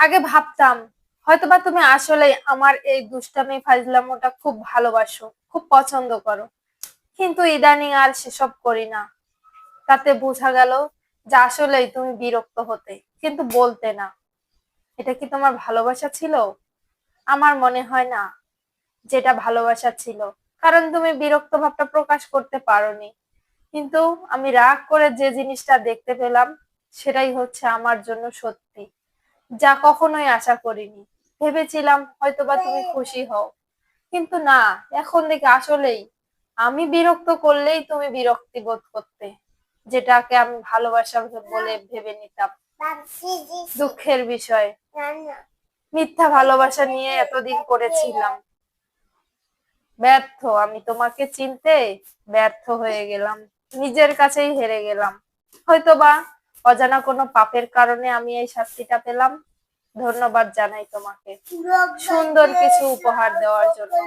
আগে ভাবতাম হয়তোবা তুমি আসলে আমার এই দুষ্টামি ফাজলামোটা খুব ভালোবাসো, খুব পছন্দ করো, কিন্তু ইদানিং আর সেসব করি না। তাতে বোঝা গেল যে আসলেই তুমি বিরক্ত হতে, কিন্তু বলতে না। এটা কি তোমার ভালোবাসা ছিল? আমার মনে হয় না যেটা ভালোবাসা ছিল, কারণ তুমি বিরক্ত ভাবটা প্রকাশ করতে পারোনি। কিন্তু আমি রাগ করে যে জিনিসটা দেখতে পেলাম, সেটাই হচ্ছে আমার জন্য সত্যি, যা কখনোই আশা করিনি। ভেবেছিলাম হয়তোবা তুমি খুশি হও, কিন্তু না, এখন দেখি আসলেই আমি বিরক্ত করলেই তুমি বিরক্তি বোধ করতে, যেটাকে আমি ভালোবাসা বলে ভেবে নিতাম। দুঃখের বিষয়, মিথ্যা ভালোবাসা নিয়ে এতদিন করেছিলাম। ব্যর্থ, আমি তোমাকে চিনতে ব্যর্থ হয়ে গেলাম, নিজের কাছেই হেরে গেলাম। হয়তোবা অজানা কোনো পাপের কারণে আমি এই শাস্তিটা পেলাম। ধন্যবাদ জানাই তোমাকে সুন্দর কিছু উপহার দেওয়ার জন্য।